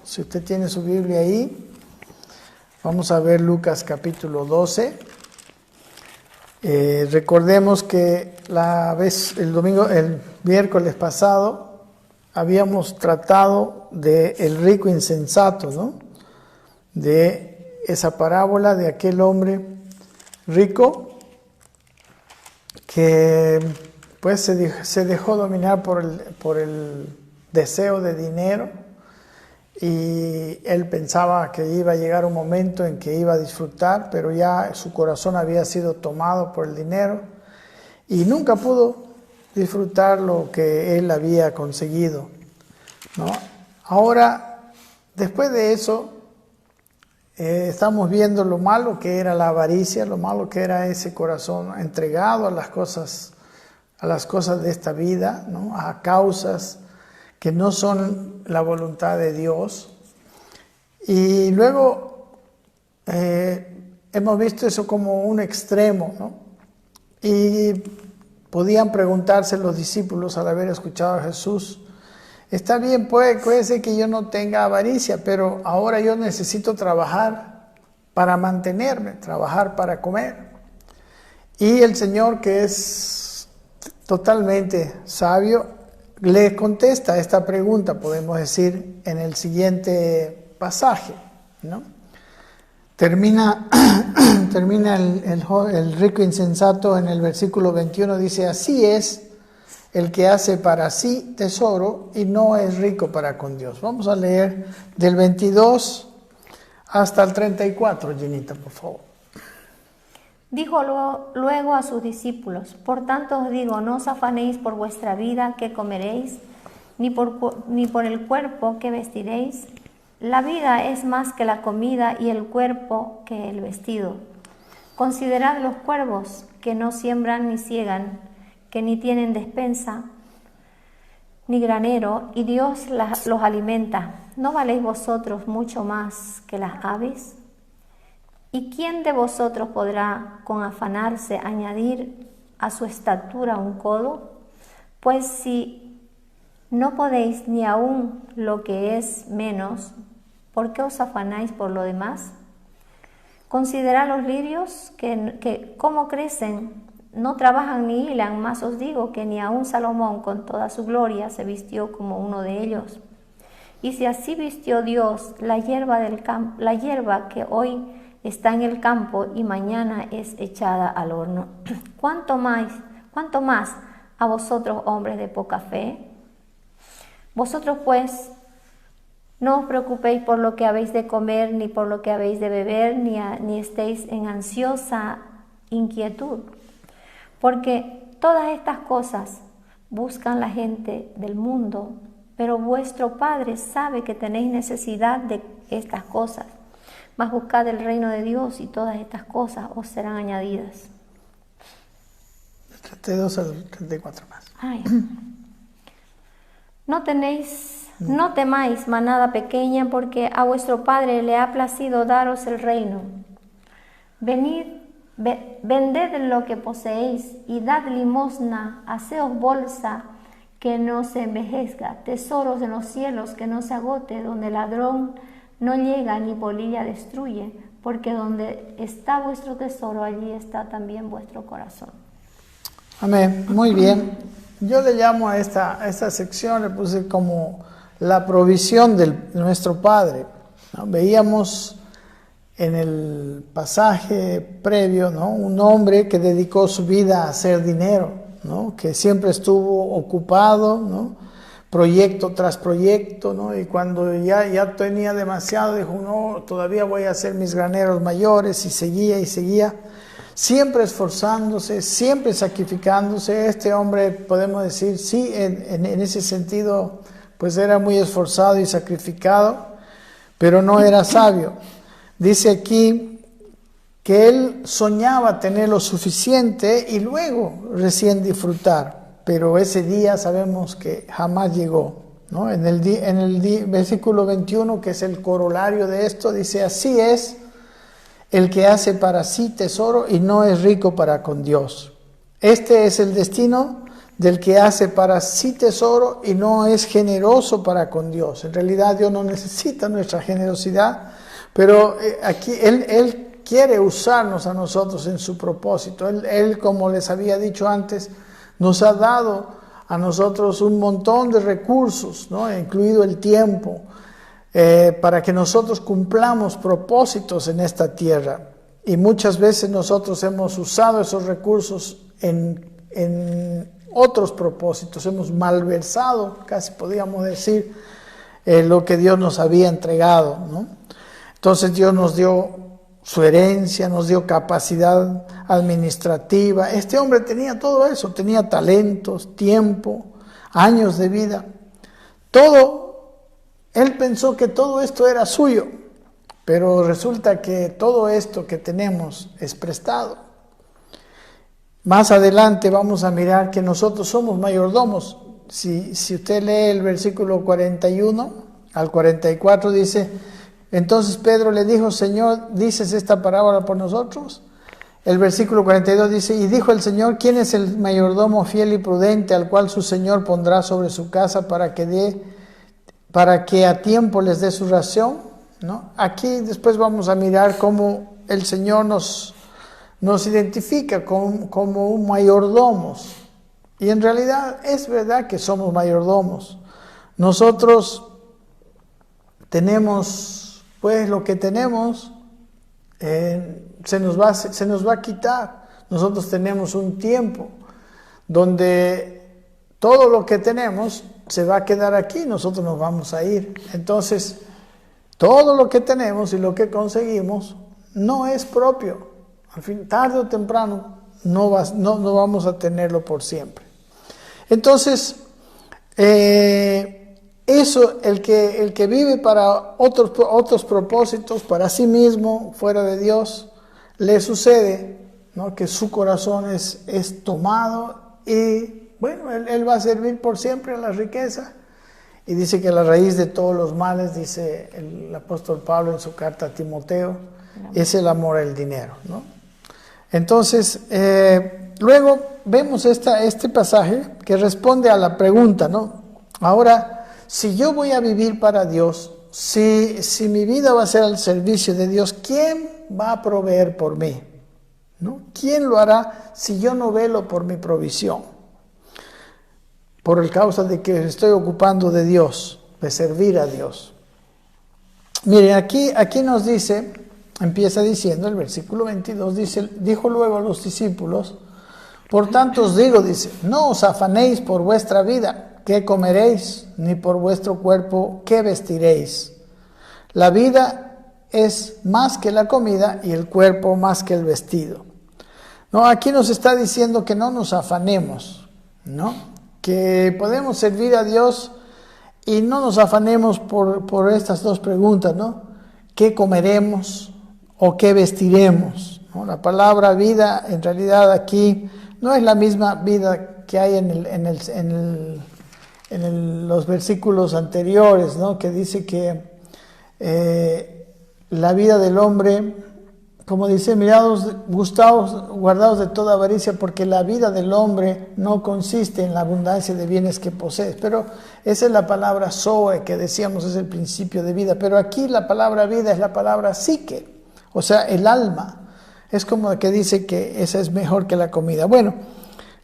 Si usted tiene su Biblia ahí, vamos a ver Lucas capítulo 12. Recordemos que el miércoles pasado, habíamos tratado del rico insensato, ¿no? De esa parábola de aquel hombre rico que pues se dejó dominar por el deseo de dinero, y él pensaba que iba a llegar un momento en que iba a disfrutar, pero ya su corazón había sido tomado por el dinero y nunca pudo disfrutar lo que él había conseguido, ¿no? Ahora, después de eso, estamos viendo lo malo que era la avaricia, lo malo que era ese corazón entregado a las cosas de esta vida, ¿no? A causas que no son la voluntad de Dios. Y luego hemos visto eso como un extremo, ¿no? Y podían preguntarse los discípulos al haber escuchado a Jesús: está bien, puede ser que yo no tenga avaricia, pero ahora yo necesito trabajar para mantenerme, trabajar para comer. Y el Señor, que es totalmente sabio, le contesta esta pregunta, podemos decir, en el siguiente pasaje, ¿no? Termina el rico insensato en el versículo 21, dice: así es el que hace para sí tesoro y no es rico para con Dios. Vamos a leer del 22 hasta el 34, Jenita, por favor. Dijo luego a sus discípulos: por tanto os digo, no os afanéis por vuestra vida que comeréis, ni por el cuerpo que vestiréis. La vida es más que la comida y el cuerpo que el vestido. Considerad los cuervos, que no siembran ni siegan, que ni tienen despensa ni granero, y Dios los alimenta. ¿No valéis vosotros mucho más que las aves? ¿Y quién de vosotros podrá con afanarse añadir a su estatura un codo? Pues si no podéis ni aun lo que es menos, ¿por qué os afanáis por lo demás? Considerad los lirios que cómo crecen, no trabajan ni hilan, mas os digo que ni aun Salomón con toda su gloria se vistió como uno de ellos. Y si así vistió Dios la hierba que hoy está en el campo y mañana es echada al horno, ¿cuánto más a vosotros, hombres de poca fe? Vosotros pues no os preocupéis por lo que habéis de comer, ni por lo que habéis de beber, ni estéis en ansiosa inquietud, porque todas estas cosas buscan la gente del mundo, pero vuestro Padre sabe que tenéis necesidad de estas cosas. Mas buscad el reino de Dios y todas estas cosas os serán añadidas. 32 al 34 más. Ay. No temáis, manada pequeña, porque a vuestro Padre le ha placido daros el reino. Vended lo que poseéis y dad limosna, haceos bolsa que no se envejezca, tesoros en los cielos que no se agote, donde ladrón no llega ni polilla destruye, porque donde está vuestro tesoro, allí está también vuestro corazón. Amén, muy bien. Yo le llamo a esta sección, le puse como la provisión de nuestro Padre, ¿no? Veíamos en el pasaje previo, ¿no? Un hombre que dedicó su vida a hacer dinero, ¿no? Que siempre estuvo ocupado, ¿no? Proyecto tras proyecto, ¿no? Y cuando ya tenía demasiado, dijo: no, todavía voy a hacer mis graneros mayores, y seguía, siempre esforzándose, siempre sacrificándose. Este hombre, podemos decir, sí, en ese sentido, pues era muy esforzado y sacrificado, pero no era sabio. Dice aquí que él soñaba tener lo suficiente y luego recién disfrutar. Pero ese día sabemos que jamás llegó, ¿no? En el versículo 21, que es el corolario de esto, dice: así es el que hace para sí tesoro y no es rico para con Dios. Este es el destino del que hace para sí tesoro y no es generoso para con Dios. En realidad Dios no necesita nuestra generosidad, pero aquí Él quiere usarnos a nosotros en su propósito. Él, como les había dicho antes, nos ha dado a nosotros un montón de recursos, ¿no? Incluido el tiempo, para que nosotros cumplamos propósitos en esta tierra. Y muchas veces nosotros hemos usado esos recursos en otros propósitos, hemos malversado, casi podríamos decir, lo que Dios nos había entregado, ¿no? Entonces Dios nos dio su herencia, nos dio capacidad administrativa. Este hombre tenía todo eso, tenía talentos, tiempo, años de vida. Él pensó que todo esto era suyo, pero resulta que todo esto que tenemos es prestado. Más adelante vamos a mirar que nosotros somos mayordomos. Si usted lee el versículo 41 al 44, dice: entonces Pedro le dijo: Señor, ¿dices esta parábola por nosotros? El versículo 42 dice: y dijo el Señor: ¿quién es el mayordomo fiel y prudente al cual su Señor pondrá sobre su casa para que a tiempo les dé su ración? ¿No? Aquí después vamos a mirar cómo el Señor nos identifica como un mayordomos. Y en realidad es verdad que somos mayordomos. Nosotros tenemos, pues lo que tenemos se nos va a quitar. Nosotros tenemos un tiempo donde todo lo que tenemos se va a quedar aquí, nosotros nos vamos a ir. Entonces, todo lo que tenemos y lo que conseguimos no es propio. Al fin, tarde o temprano, no vamos a tenerlo por siempre. Entonces, eso, el que vive para otros propósitos, para sí mismo, fuera de Dios, le sucede, ¿no?, que su corazón es tomado y, bueno, él va a servir por siempre a la riqueza. Y dice que la raíz de todos los males, dice el apóstol Pablo en su carta a Timoteo, es el amor al dinero, ¿no? Entonces, luego vemos este pasaje que responde a la pregunta, ¿no? Ahora, si yo voy a vivir para Dios, si mi vida va a ser al servicio de Dios, ¿quién va a proveer por mí? ¿No? ¿Quién lo hará si yo no velo por mi provisión? Por el causa de que estoy ocupando de Dios, de servir a Dios. Miren, aquí nos dice, empieza diciendo, el versículo 22, dijo luego a los discípulos: por tanto os digo, dice, no os afanéis por vuestra vida, qué comeréis, ni por vuestro cuerpo, qué vestiréis. La vida es más que la comida y el cuerpo más que el vestido. No, aquí nos está diciendo que no nos afanemos, ¿no? Que podemos servir a Dios y no nos afanemos por estas dos preguntas, ¿no? ¿Qué comeremos o qué vestiremos? ¿No? La palabra vida, en realidad aquí, no es la misma vida que hay en los versículos anteriores, ¿no? Que dice que la vida del hombre, como dice, mirados, guardados de toda avaricia, porque la vida del hombre no consiste en la abundancia de bienes que posee. Pero esa es la palabra zoe, que decíamos es el principio de vida. Pero aquí la palabra vida es la palabra psique, o sea, el alma. Es como que dice que esa es mejor que la comida. Bueno,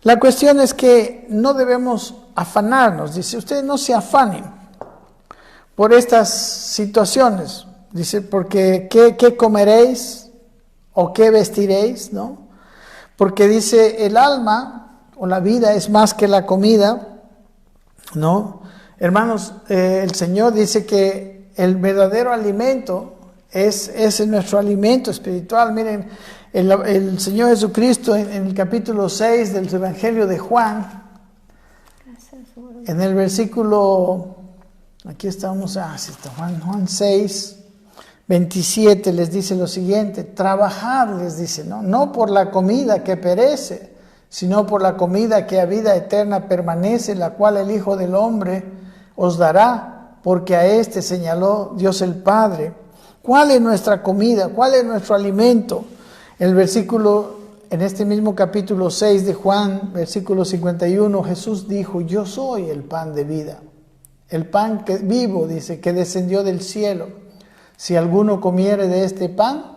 la cuestión es que no debemos afanarnos. Dice, ustedes no se afanen por estas situaciones. Dice, porque ¿qué comeréis? ¿O qué vestiréis? ¿No? Porque dice, el alma o la vida es más que la comida, ¿no? Hermanos, el Señor dice que el verdadero alimento es nuestro alimento espiritual. Miren, el Señor Jesucristo en el capítulo 6 del Evangelio de Juan, en el versículo, aquí estamos, Juan 6, 27 les dice lo siguiente: trabajad, les dice, no por la comida que perece, sino por la comida que a vida eterna permanece, la cual el Hijo del Hombre os dará, porque a este señaló Dios el Padre. ¿Cuál es nuestra comida? ¿Cuál es nuestro alimento? El versículo en este mismo capítulo 6 de Juan, versículo 51, Jesús dijo, yo soy el pan de vida. El pan que vivo, dice, que descendió del cielo. Si alguno comiere de este pan,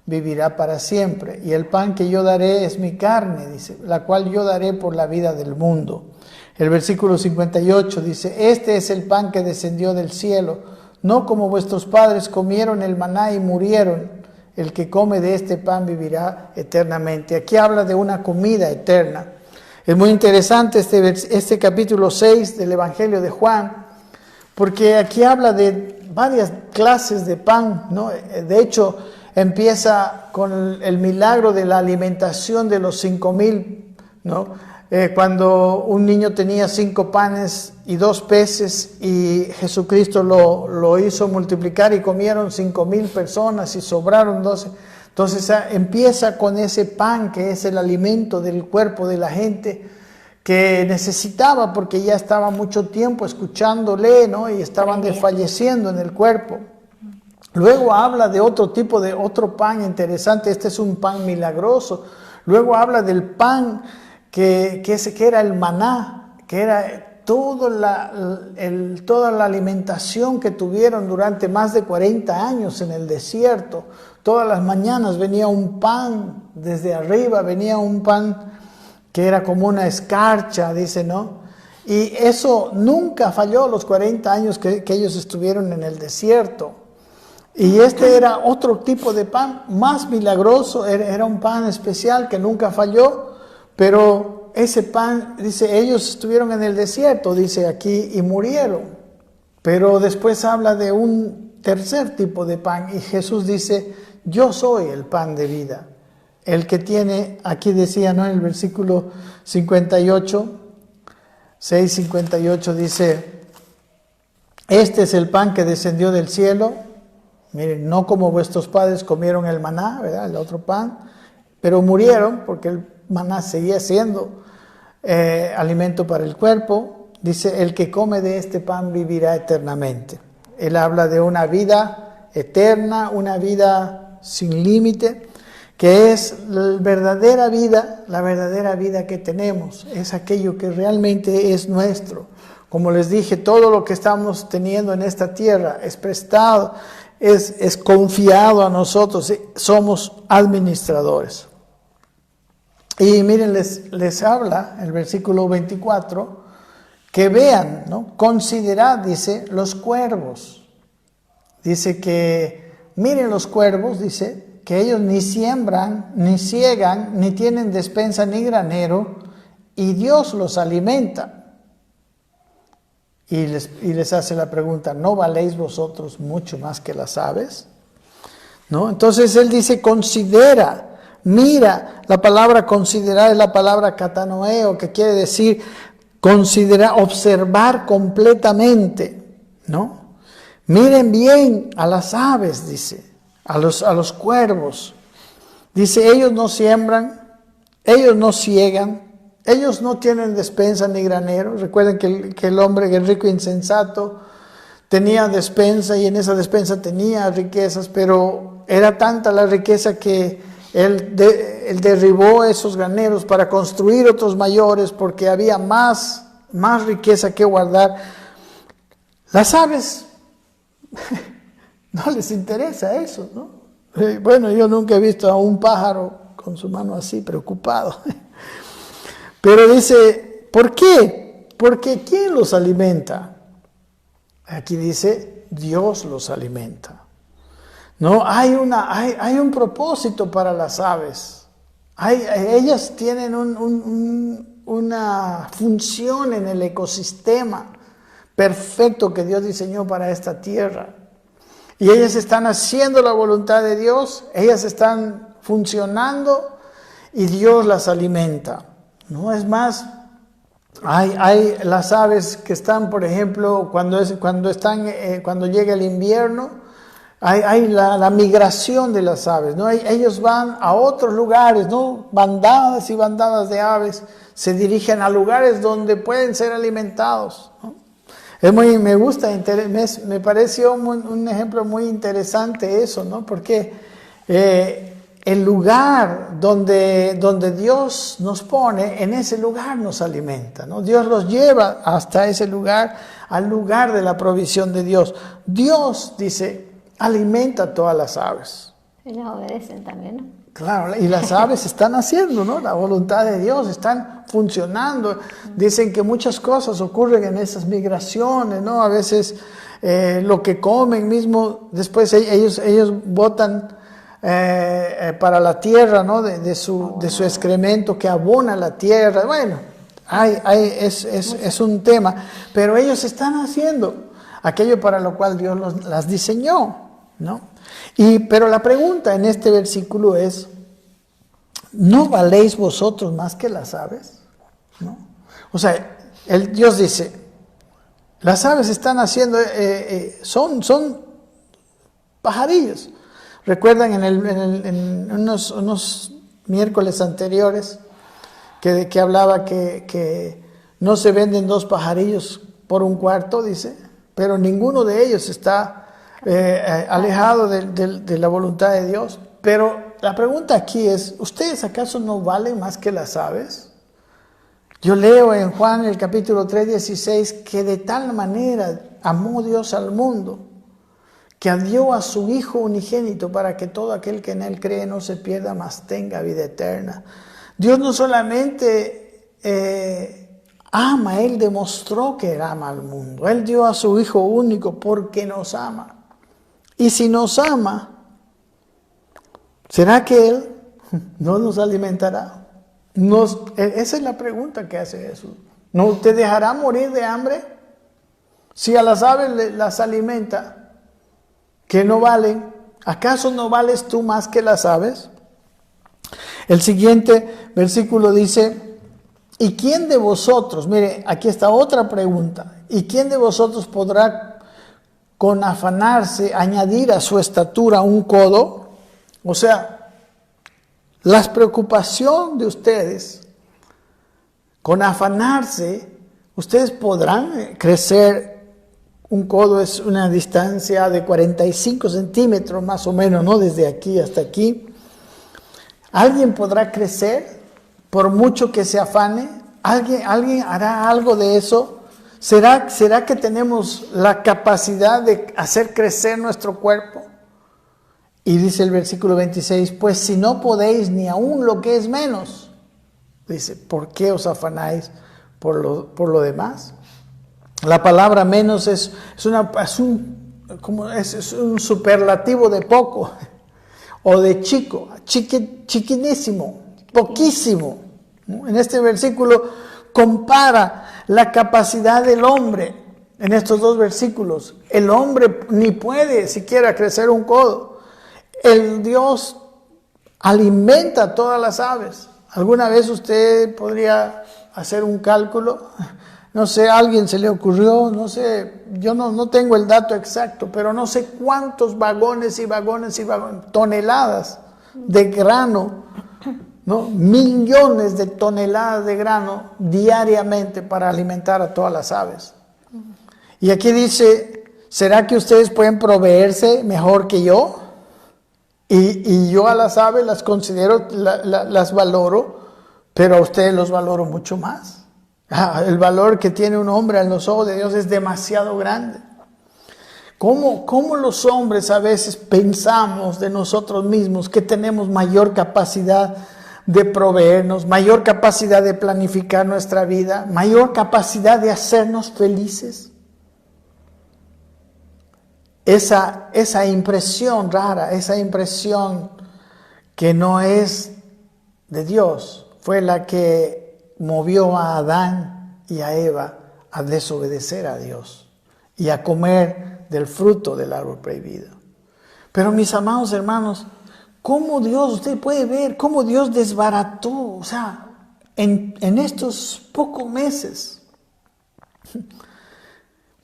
vivirá para siempre. Y el pan que yo daré es mi carne, dice, la cual yo daré por la vida del mundo. El versículo 58 dice, este es el pan que descendió del cielo, no como vuestros padres comieron el maná y murieron. El que come de este pan vivirá eternamente. Aquí habla de una comida eterna. Es muy interesante este capítulo 6 del Evangelio de Juan, porque aquí habla de varias clases de pan, ¿no? De hecho, empieza con el milagro de la alimentación de los 5,000, ¿no? Cuando un niño tenía 5 panes y 2 peces y Jesucristo lo hizo multiplicar y comieron 5,000 personas y sobraron 12. Entonces empieza con ese pan que es el alimento del cuerpo de la gente que necesitaba porque ya estaba mucho tiempo escuchándole, ¿no? Y estaban desfalleciendo en el cuerpo. Luego habla de otro tipo de otro pan interesante, este es un pan milagroso. Luego habla del pan que era el maná, que era toda la alimentación que tuvieron durante más de 40 años en el desierto. Todas las mañanas venía un pan desde arriba, venía un pan que era como una escarcha, dice, ¿no? Y eso nunca falló los 40 años que ellos estuvieron en el desierto. Y este era otro tipo de pan, más milagroso, era un pan especial que nunca falló, pero ese pan, dice, ellos estuvieron en el desierto, dice aquí, y murieron. Pero después habla de un tercer tipo de pan, y Jesús dice, yo soy el pan de vida. El que tiene, aquí decía, ¿no? En el versículo 58, 6:58 dice, este es el pan que descendió del cielo. Miren, no como vuestros padres comieron el maná, ¿verdad? El otro pan, pero murieron porque el maná seguía siendo alimento para el cuerpo. Dice, el que come de este pan vivirá eternamente. Él habla de una vida eterna, una vida sin límite, que es la verdadera vida que tenemos, es aquello que realmente es nuestro. Como les dije, todo lo que estamos teniendo en esta tierra es prestado, es confiado a nosotros, somos administradores. Y miren, les habla el versículo 24, que vean, ¿no? Considerad, dice, los cuervos. Dice que, miren los cuervos, dice, que ellos ni siembran, ni ciegan, ni tienen despensa ni granero, y Dios los alimenta. Y les hace la pregunta, ¿no valéis vosotros mucho más que las aves? ¿No? Entonces él dice, considera, mira, la palabra considerar es la palabra katanoeo, que quiere decir considerar, observar completamente, ¿no? Miren bien a las aves, dice, a los cuervos. Dice, ellos no siembran, ellos no ciegan, ellos no tienen despensa ni granero. Recuerden que el hombre, el rico insensato, tenía despensa y en esa despensa tenía riquezas, pero era tanta la riqueza que él derribó esos graneros para construir otros mayores porque había más riqueza que guardar. Las aves no les interesa eso, ¿no? Bueno, yo nunca he visto a un pájaro con su mano así, preocupado. Pero dice, ¿por qué? Porque ¿quién los alimenta? Aquí dice, Dios los alimenta. No, hay un propósito para las aves. Ellas tienen una función en el ecosistema perfecto que Dios diseñó para esta tierra. Y ellas están haciendo la voluntad de Dios, ellas están funcionando y Dios las alimenta. No es más, hay las aves que están, por ejemplo, cuando llega el invierno, hay la migración de las aves, ¿no? Ellos van a otros lugares, ¿no? Bandadas y bandadas de aves se dirigen a lugares donde pueden ser alimentados, ¿no? Me gusta, me pareció un ejemplo muy interesante eso, ¿no? Porque el lugar donde Dios nos pone, en ese lugar nos alimenta, ¿no? Dios los lleva hasta ese lugar, al lugar de la provisión de Dios. Dios, dice, alimenta a todas las aves. Y les obedecen también, ¿no? Claro, y las aves están haciendo, ¿no? La voluntad de Dios, están funcionando. Dicen que muchas cosas ocurren en esas migraciones, ¿no? A veces lo que comen mismo, después ellos botan para la tierra, ¿no? De su excremento que abona la tierra. Bueno, es un tema, pero ellos están haciendo aquello para lo cual Dios las diseñó, ¿no? Pero la pregunta en este versículo es, ¿no valéis vosotros más que las aves? ¿No? O sea, Dios dice, las aves están haciendo, son pajarillos. ¿Recuerdan en unos miércoles anteriores que hablaba que no se venden 2 pajarillos por un cuarto, dice? Pero ninguno de ellos está alejado de la voluntad de Dios. Pero la pregunta aquí es, ¿ustedes acaso no valen más que las aves? Yo leo en Juan el capítulo 3:16 que de tal manera amó Dios al mundo que dio a su Hijo unigénito para que todo aquel que en Él cree no se pierda, mas tenga vida eterna. Dios no solamente ama, Él demostró que ama al mundo. Él dio a su Hijo único porque nos ama. Y si nos ama, ¿será que Él no nos alimentará? Esa es la pregunta que hace Jesús. ¿No te dejará morir de hambre? Si a las aves las alimenta, que no valen, ¿acaso no vales tú más que las aves? El siguiente versículo dice, ¿y quién de vosotros? Mire, aquí está otra pregunta. ¿Y quién de vosotros podrá con afanarse añadir a su estatura un codo? O sea, la preocupación de ustedes, con afanarse, ustedes podrán crecer. Un codo es una distancia de 45 centímetros más o menos, ¿no? Desde aquí hasta aquí. ¿Alguien podrá crecer por mucho que se afane? ¿Alguien hará algo de eso? ¿Será que tenemos la capacidad de hacer crecer nuestro cuerpo? Y dice el versículo 26, pues si no podéis ni aún lo que es menos, dice, ¿por qué os afanáis por lo demás? La palabra menos es un superlativo de poco o de chico, chiquinísimo, poquísimo. En este versículo compara la capacidad del hombre en estos 2 versículos. El hombre ni puede siquiera crecer un codo. El Dios alimenta a todas las aves. ¿Alguna vez usted podría hacer un cálculo? No sé, a alguien se le ocurrió, no sé, yo no tengo el dato exacto, pero no sé cuántos vagones y vagones y vagones, toneladas de grano, ¿no? Millones de toneladas de grano diariamente para alimentar a todas las aves. Y aquí dice, ¿será que ustedes pueden proveerse mejor que yo? Y yo a las aves las considero, las valoro, pero a ustedes los valoro mucho más. El valor que tiene un hombre en los ojos de Dios es demasiado grande. ¿Cómo los hombres a veces pensamos de nosotros mismos que tenemos mayor capacidad de proveernos, mayor capacidad de planificar nuestra vida, mayor capacidad de hacernos felices? Esa impresión rara, esa impresión que no es de Dios, fue la que movió a Adán y a Eva a desobedecer a Dios y a comer del fruto del árbol prohibido. Pero mis amados hermanos, cómo Dios, usted puede ver cómo Dios desbarató, o sea, en estos pocos meses.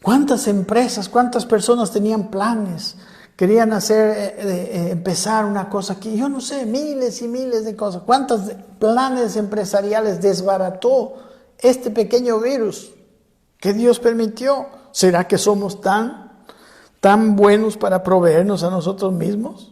¿Cuántas empresas, cuántas personas tenían planes? Querían empezar una cosa aquí, yo no sé, miles y miles de cosas. ¿Cuántos planes empresariales desbarató este pequeño virus que Dios permitió? ¿Será que somos tan buenos para proveernos a nosotros mismos?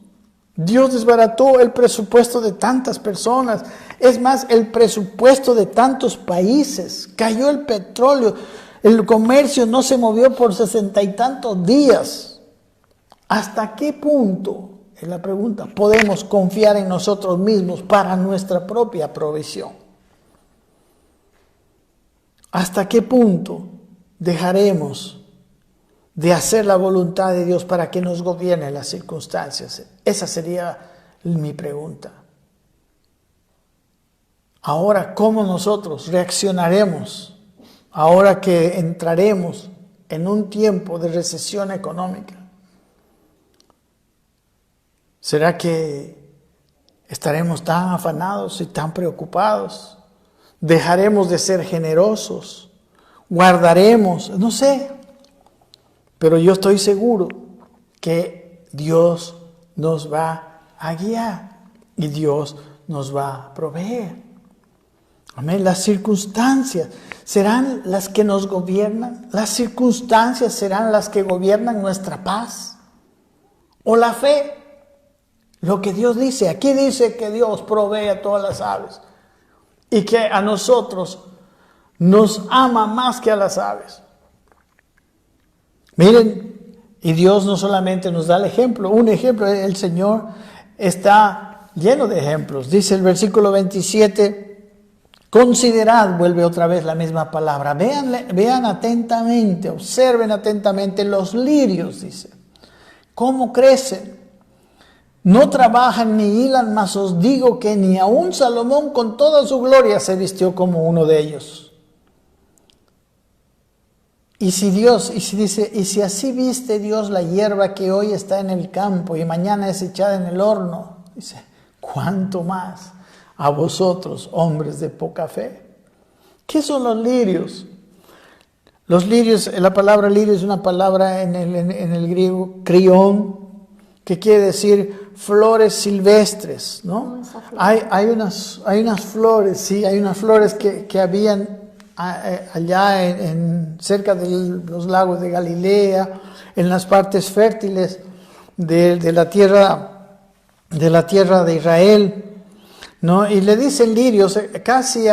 Dios desbarató el presupuesto de tantas personas. Es más, el presupuesto de tantos países. Cayó el petróleo. El comercio no se movió por 60 y tantos días. ¿Hasta qué punto, es la pregunta, podemos confiar en nosotros mismos para nuestra propia provisión? ¿Hasta qué punto dejaremos de hacer la voluntad de Dios para que nos gobiernen las circunstancias? Esa sería mi pregunta. Ahora, ¿cómo nosotros reaccionaremos ahora que entraremos en un tiempo de recesión económica? ¿Será que estaremos tan afanados y tan preocupados? ¿Dejaremos de ser generosos? ¿Guardaremos? No sé. Pero yo estoy seguro que Dios nos va a guiar y Dios nos va a proveer. Amén. Las circunstancias serán las que nos gobiernan. Las circunstancias serán las que gobiernan nuestra paz. O la fe. Lo que Dios dice. Aquí dice que Dios provee a todas las aves. Y que a nosotros nos ama más que a las aves. Miren, y Dios no solamente nos da el ejemplo, un ejemplo, el Señor está lleno de ejemplos. Dice el versículo 27, considerad, vuelve otra vez la misma palabra, vean atentamente, observen atentamente los lirios, dice, cómo crecen. No trabajan ni hilan, mas os digo que ni aun Salomón con toda su gloria se vistió como uno de ellos. Y si así viste Dios la hierba que hoy está en el campo y mañana es echada en el horno, dice, ¿cuánto más a vosotros, hombres de poca fe? ¿Qué son los lirios? Los lirios, la palabra lirio es una palabra en el griego, krión, que quiere decir flores silvestres, ¿no? Hay unas flores, sí, hay unas flores que habían allá cerca de los lagos de Galilea, en las partes fértiles de la tierra de Israel, ¿no? Y le dicen lirios, casi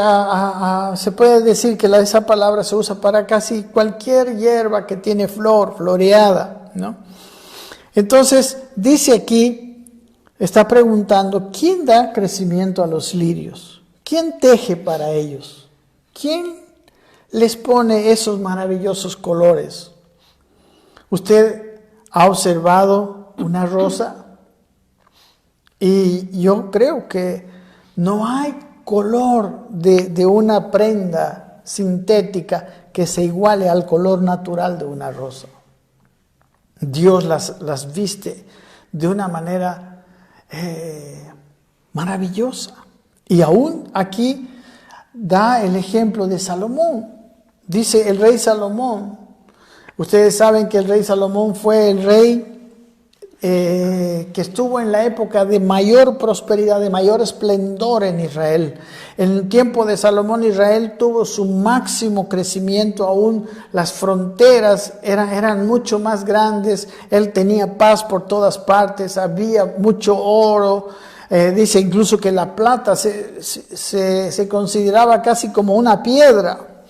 se puede decir que esa palabra se usa para casi cualquier hierba que tiene flor, floreada, ¿no? Entonces, dice aquí, está preguntando, ¿quién da crecimiento a los lirios? ¿Quién teje para ellos? ¿Quién les pone esos maravillosos colores? ¿Usted ha observado una rosa? Y yo creo que no hay color de una prenda sintética que se iguale al color natural de una rosa. Dios las viste de una manera maravillosa. Y aún aquí da el ejemplo de Salomón. Dice el rey Salomón. Ustedes saben que el rey Salomón fue el rey que estuvo en la época de mayor prosperidad, de mayor esplendor en Israel. En el tiempo de Salomón, Israel tuvo su máximo crecimiento, aún las fronteras eran mucho más grandes, él tenía paz por todas partes, había mucho oro, dice incluso que la plata se consideraba casi como una piedra.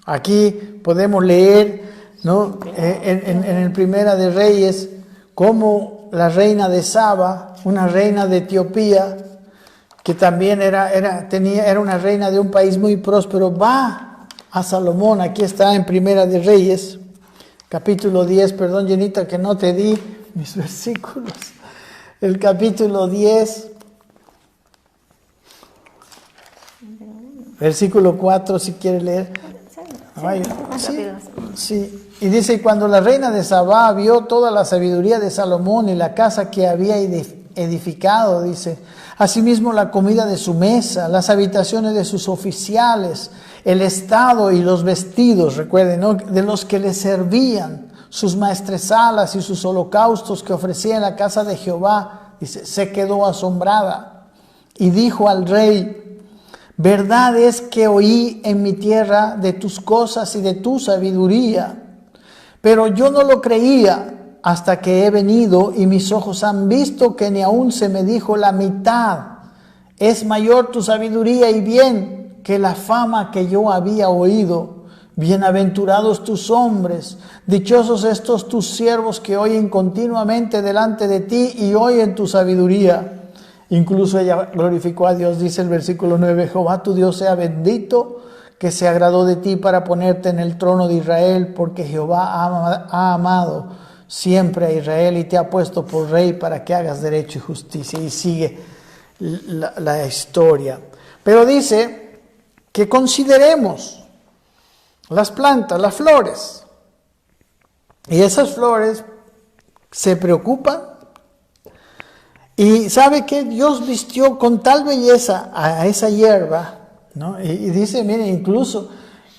Aquí podemos leer, ¿no? En el Primera de Reyes, como la reina de Saba, una reina de Etiopía, que también era una reina de un país muy próspero, va a Salomón. Aquí está en Primera de Reyes, capítulo 10, perdón Jenita que no te di mis versículos, el capítulo 10, versículo 4 si quieres leer. Sí. Y dice, y cuando la reina de Sabá vio toda la sabiduría de Salomón y la casa que había edificado, dice, asimismo la comida de su mesa, las habitaciones de sus oficiales, el estado y los vestidos, recuerden, ¿no?, de los que le servían, sus maestresalas y sus holocaustos que ofrecía en la casa de Jehová, dice, se quedó asombrada y dijo al rey, verdad es que oí en mi tierra de tus cosas y de tu sabiduría, pero yo no lo creía, hasta que he venido y mis ojos han visto que ni aún se me dijo la mitad. Es mayor tu sabiduría y bien que la fama que yo había oído. Bienaventurados tus hombres, dichosos estos tus siervos que oyen continuamente delante de ti y oyen tu sabiduría. Incluso ella glorificó a Dios, dice el versículo 9, Jehová tu Dios sea bendito, que se agradó de ti para ponerte en el trono de Israel, porque Jehová ha amado siempre a Israel y te ha puesto por rey para que hagas derecho y justicia. Y sigue la historia. Pero dice que consideremos las plantas, las flores. Y esas flores se preocupan. Y sabe que Dios vistió con tal belleza a esa hierba, ¿no? Y dice, miren, incluso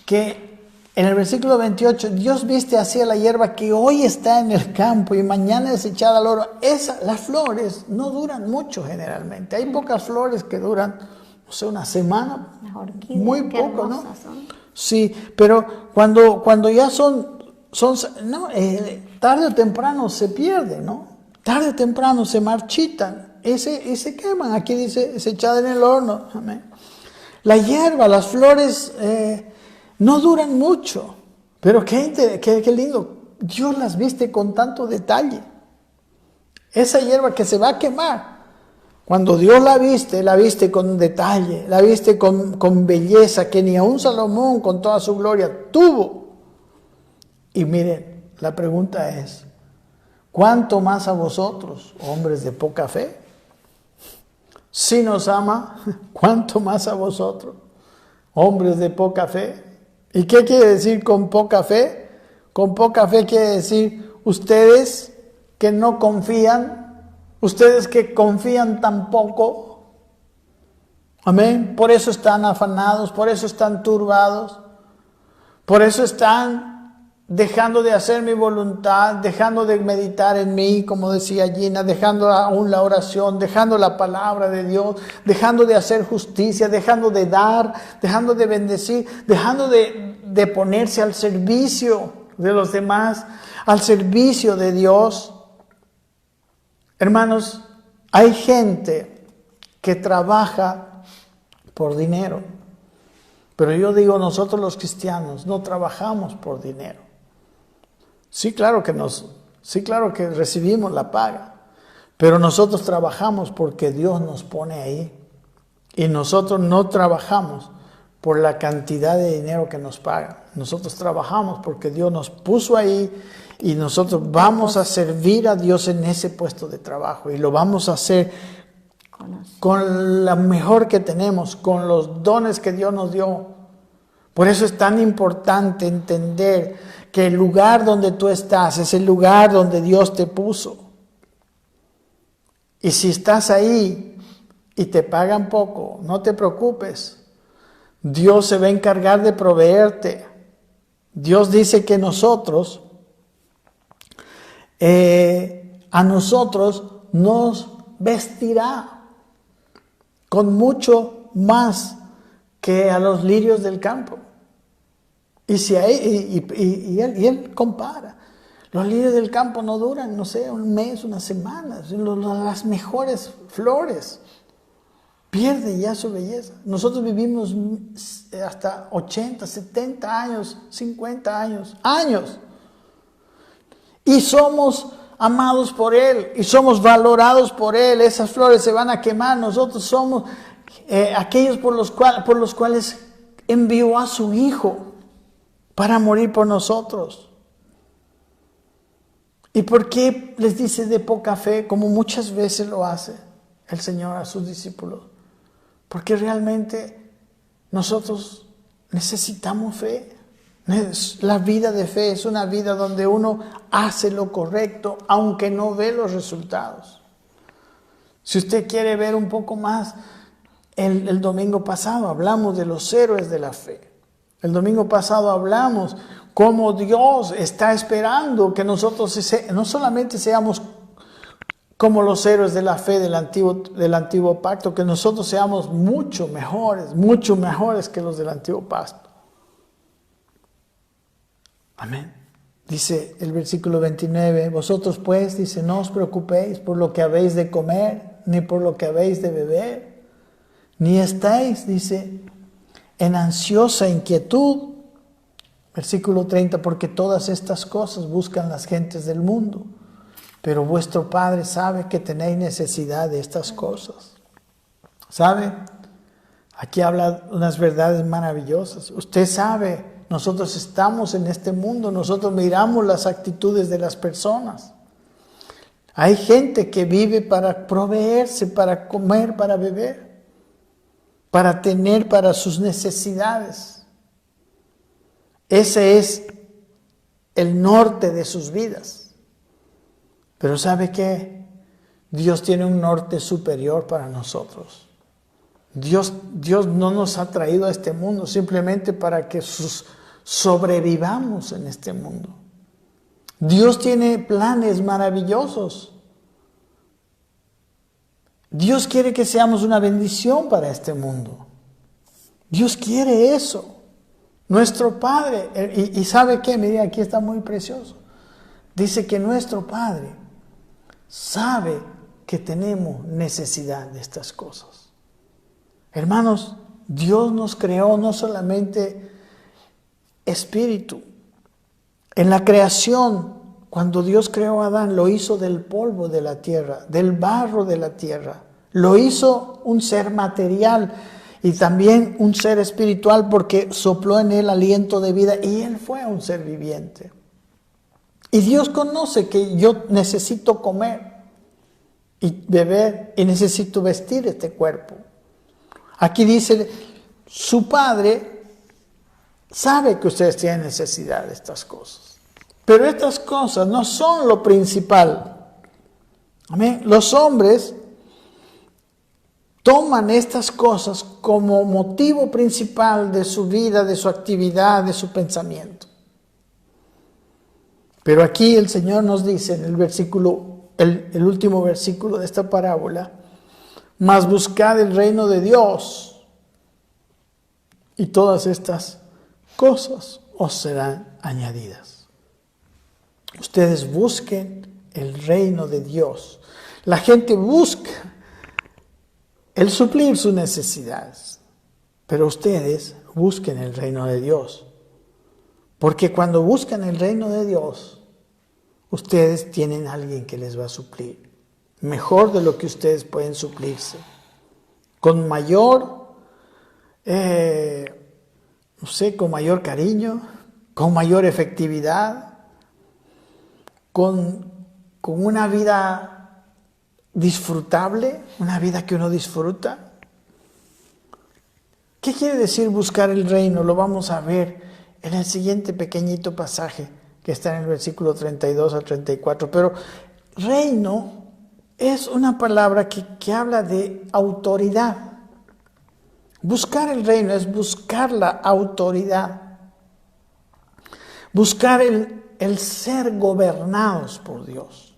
que en el versículo 28, Dios viste así a la hierba que hoy está en el campo y mañana es echada al horno. Las flores no duran mucho generalmente. Hay pocas flores que duran, no sé, una semana. Las orquídeas, muy qué poco, ¿no? son. Sí, pero cuando ya tarde o temprano se pierden, ¿no? Tarde o temprano se marchitan y se queman. Aquí dice, es echada en el horno. Amén. La hierba, las flores no duran mucho, pero qué lindo. Dios las viste con tanto detalle. Esa hierba que se va a quemar, cuando Dios la viste con detalle, la viste con belleza que ni aun Salomón con toda su gloria tuvo. Y miren, la pregunta es, ¿cuánto más a vosotros, hombres de poca fe? Si nos ama, ¿cuánto más a vosotros, hombres de poca fe? ¿Y qué quiere decir con poca fe? Con poca fe quiere decir ustedes que no confían, ustedes que confían tan poco. Amén. Por eso están afanados, por eso están turbados, por eso están dejando de hacer mi voluntad, dejando de meditar en mí, como decía Gina, dejando aún la oración, dejando la palabra de Dios, dejando de hacer justicia, dejando de dar, dejando de bendecir, dejando de ponerse al servicio de los demás, al servicio de Dios. Hermanos, hay gente que trabaja por dinero, pero yo digo, nosotros los cristianos no trabajamos por dinero. Sí, claro que recibimos la paga, pero nosotros trabajamos porque Dios nos pone ahí. Y nosotros no trabajamos por la cantidad de dinero que nos pagan. Nosotros trabajamos porque Dios nos puso ahí y nosotros vamos a servir a Dios en ese puesto de trabajo. Y lo vamos a hacer con lo mejor que tenemos, con los dones que Dios nos dio. Por eso es tan importante entender que el lugar donde tú estás es el lugar donde Dios te puso. Y si estás ahí y te pagan poco, no te preocupes. Dios se va a encargar de proveerte. Dios dice que a nosotros nos vestirá con mucho más que a los lirios del campo. Y él compara. Los lirios del campo no duran, no sé, un mes, una semana. Las mejores flores pierden ya su belleza. Nosotros vivimos hasta 80, 70 años, 50 años. Y somos amados por Él y somos valorados por Él. Esas flores se van a quemar. Nosotros somos aquellos por los cuales envió a su Hijo para morir por nosotros. ¿Y por qué les dice de poca fe? Como muchas veces lo hace el Señor a sus discípulos. Porque realmente nosotros necesitamos fe. La vida de fe es una vida donde uno hace lo correcto, aunque no ve los resultados. Si usted quiere ver un poco más, el domingo pasado hablamos de los héroes de la fe. El domingo pasado hablamos cómo Dios está esperando que nosotros no solamente seamos como los héroes de la fe del antiguo pacto, que nosotros seamos mucho mejores que los del antiguo pacto. Amén. Dice el versículo 29, vosotros pues, dice, no os preocupéis por lo que habéis de comer, ni por lo que habéis de beber, ni estáis, dice, en ansiosa inquietud. Versículo 30, porque todas estas cosas buscan las gentes del mundo, pero vuestro Padre sabe que tenéis necesidad de estas cosas. ¿Sabe? Aquí habla unas verdades maravillosas. Usted sabe, nosotros estamos en este mundo, nosotros miramos las actitudes de las personas. Hay gente que vive para proveerse, para comer, para beber, para tener para sus necesidades. Ese es el norte de sus vidas. Pero ¿sabe qué? Dios tiene un norte superior para nosotros. Dios no nos ha traído a este mundo simplemente para que sobrevivamos en este mundo. Dios tiene planes maravillosos. Dios quiere que seamos una bendición para este mundo. Dios quiere eso. Nuestro Padre, y ¿sabe qué? Mire, aquí está muy precioso. Dice que nuestro Padre sabe que tenemos necesidad de estas cosas. Hermanos, Dios nos creó no solamente espíritu. En la creación, cuando Dios creó a Adán, lo hizo del polvo de la tierra, del barro de la tierra. Lo hizo un ser material y también un ser espiritual porque sopló en él aliento de vida y él fue un ser viviente. Y Dios conoce que yo necesito comer y beber y necesito vestir este cuerpo. Aquí dice, su Padre sabe que ustedes tienen necesidad de estas cosas. Pero estas cosas no son lo principal. Amén. Los hombres toman estas cosas como motivo principal de su vida, de su actividad, de su pensamiento. Pero aquí el Señor nos dice en el versículo, el último versículo de esta parábola, mas buscad el reino de Dios y todas estas cosas os serán añadidas. Ustedes busquen el reino de Dios. La gente busca el suplir sus necesidades, pero ustedes busquen el reino de Dios. Porque cuando buscan el reino de Dios, ustedes tienen a alguien que les va a suplir. Mejor de lo que ustedes pueden suplirse. Con mayor, con mayor cariño, con mayor efectividad, con una vida disfrutable, una vida que uno disfruta. ¿Qué quiere decir buscar el reino? Lo vamos a ver en el siguiente pequeñito pasaje que está en el versículo 32 al 34. Pero reino es una palabra que habla de autoridad. Buscar el reino es buscar la autoridad. Buscar el ser gobernados por Dios.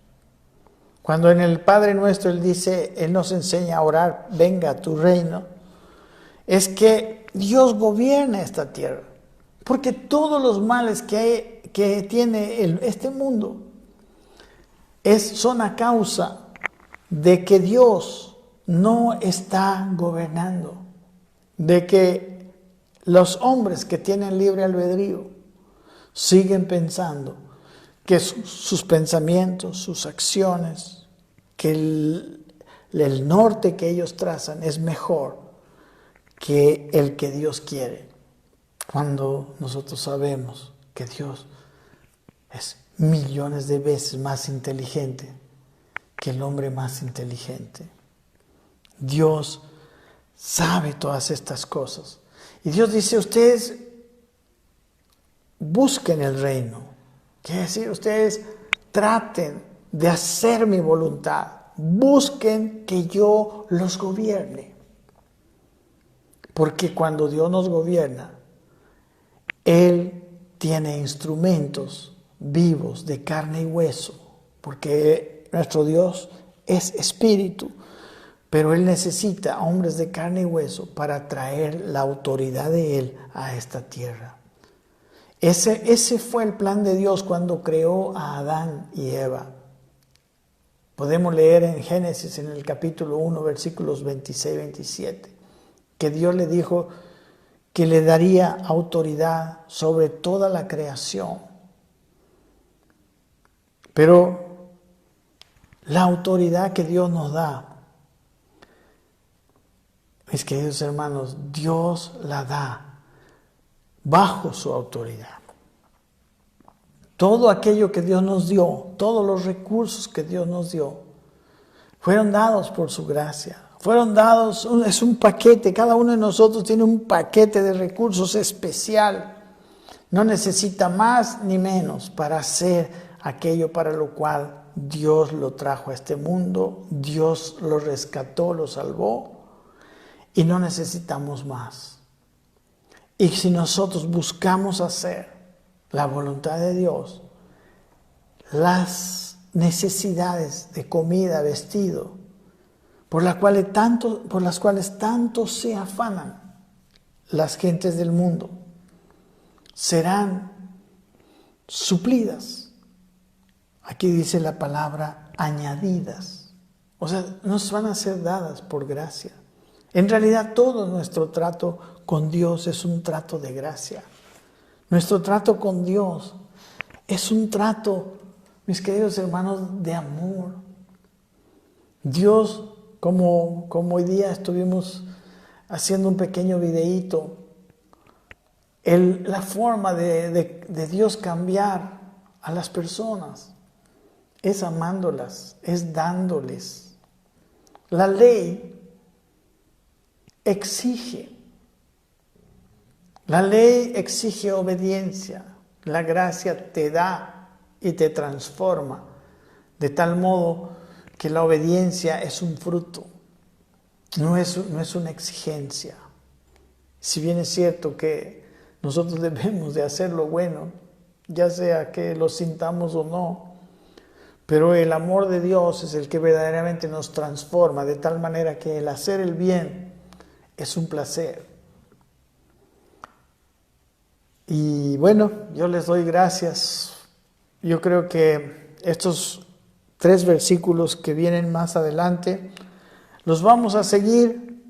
Cuando en el Padre Nuestro Él dice, Él nos enseña a orar, venga a tu reino, es que Dios gobierna esta tierra. Porque todos los males que tiene este mundo son a causa de que Dios no está gobernando, de que los hombres que tienen libre albedrío siguen pensando que sus pensamientos, sus acciones, que el norte que ellos trazan es mejor que el que Dios quiere. Cuando nosotros sabemos que Dios es millones de veces más inteligente que el hombre más inteligente. Dios sabe todas estas cosas. Y Dios dice, ustedes busquen el reino. Quiere decir, ustedes traten de hacer mi voluntad. Busquen que yo los gobierne. Porque cuando Dios nos gobierna, Él tiene instrumentos vivos de carne y hueso. Porque nuestro Dios es espíritu. Pero Él necesita hombres de carne y hueso para traer la autoridad de Él a esta tierra. Ese fue el plan de Dios cuando creó a Adán y Eva. Podemos leer en Génesis, en el capítulo 1, versículos 26 y 27, que Dios le dijo que le daría autoridad sobre toda la creación. Pero la autoridad que Dios nos da, mis queridos hermanos, Dios la da bajo su autoridad. Todo aquello que Dios nos dio, todos los recursos que Dios nos dio, fueron dados por su gracia. Fueron dados, es un paquete, cada uno de nosotros tiene un paquete de recursos especial. No necesita más ni menos para hacer aquello para lo cual Dios lo trajo a este mundo, Dios lo rescató, lo salvó, y no necesitamos más. Y si nosotros buscamos hacer la voluntad de Dios, las necesidades de comida, vestido, por las cuales tanto se afanan las gentes del mundo, serán suplidas. Aquí dice la palabra añadidas. O sea, nos van a ser dadas por gracia. En realidad todo nuestro trato con Dios es un trato de gracia. Nuestro trato con Dios es un trato, mis queridos hermanos, de amor. Dios, como hoy día estuvimos haciendo un pequeño videíto, la forma de Dios cambiar a las personas es amándolas, es dándoles. La ley exige obediencia. La gracia te da y te transforma, de tal modo que la obediencia es un fruto, no es una exigencia. Si bien es cierto que nosotros debemos de hacer lo bueno, ya sea que lo sintamos o no, pero el amor de Dios es el que verdaderamente nos transforma, de tal manera que el hacer el bien es un placer. Y bueno, yo les doy gracias. Yo creo que estos 3 versículos que vienen más adelante los vamos a seguir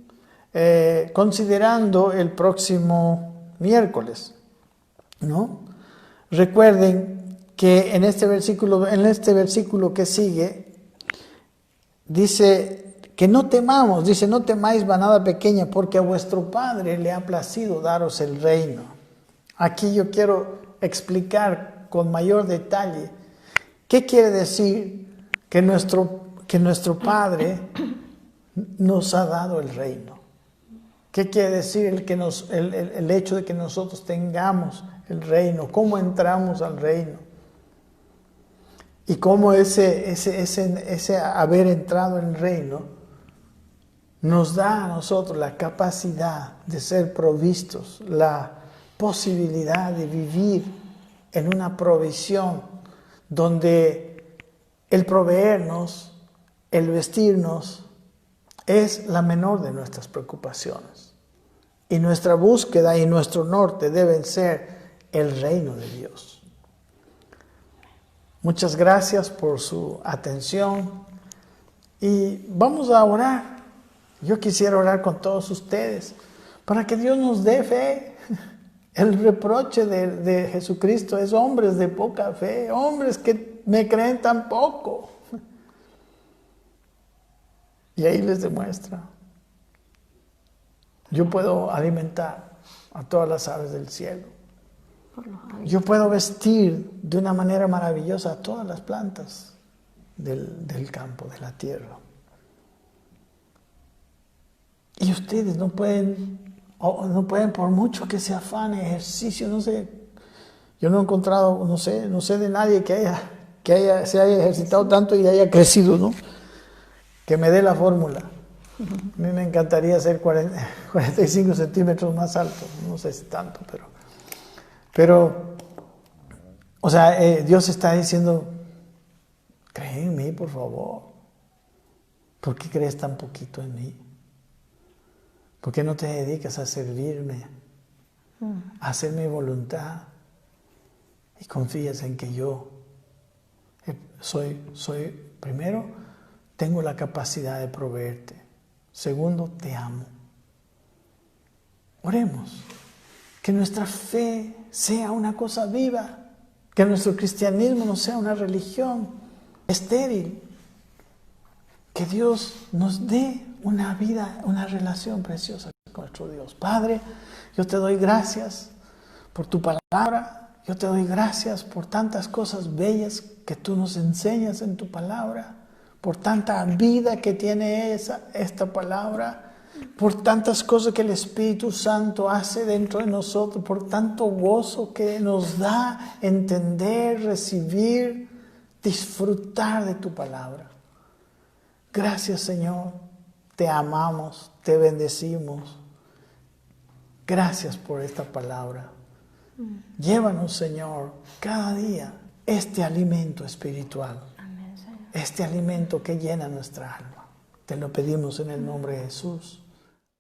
considerando el próximo miércoles, ¿no? Recuerden que en este versículo que sigue, dice que no temamos, dice: no temáis, manada pequeña, porque a vuestro Padre le ha placido daros el reino. Aquí yo quiero explicar con mayor detalle qué quiere decir que nuestro Padre nos ha dado el reino. ¿Qué quiere decir el hecho de que nosotros tengamos el reino? ¿Cómo entramos al reino? Y cómo ese haber entrado en el reino nos da a nosotros la capacidad de ser provistos, la posibilidad de vivir en una provisión donde el proveernos, el vestirnos, es la menor de nuestras preocupaciones. Y nuestra búsqueda y nuestro norte deben ser el reino de Dios. Muchas gracias por su atención y vamos a orar. Yo quisiera orar con todos ustedes para que Dios nos dé fe. El reproche de Jesucristo es: hombres de poca fe, hombres que me creen tan poco. Y ahí les demuestra: yo puedo alimentar a todas las aves del cielo. Yo puedo vestir de una manera maravillosa a todas las plantas del campo, de la tierra. Y ustedes no pueden, por mucho que se afane, ejercicio, no sé. Yo no he encontrado, no sé de nadie que se haya ejercitado tanto y haya crecido, ¿no? Que me dé la fórmula. A mí me encantaría ser 45 centímetros más alto, no sé si tanto, pero o sea, Dios está diciendo: cree en mí, por favor. ¿Por qué crees tan poquito en mí? ¿Por qué no te dedicas a servirme, a hacer mi voluntad? y confíes en que yo soy primero, tengo la capacidad de proveerte. Segundo, te amo. Oremos. Que nuestra fe sea una cosa viva. Que nuestro cristianismo no sea una religión estéril. Que Dios nos dé una vida, una relación preciosa con nuestro Dios. Padre, yo te doy gracias por tu palabra. Yo te doy gracias por tantas cosas bellas que tú nos enseñas en tu palabra. Por tanta vida que tiene esta palabra. Por tantas cosas que el Espíritu Santo hace dentro de nosotros. Por tanto gozo que nos da entender, recibir, disfrutar de tu palabra. Gracias, Señor. Te amamos, te bendecimos. Gracias por esta palabra. Llévanos, Señor, cada día este alimento espiritual. Amén, Señor. Este alimento que llena nuestra alma. Te lo pedimos en el nombre de Jesús.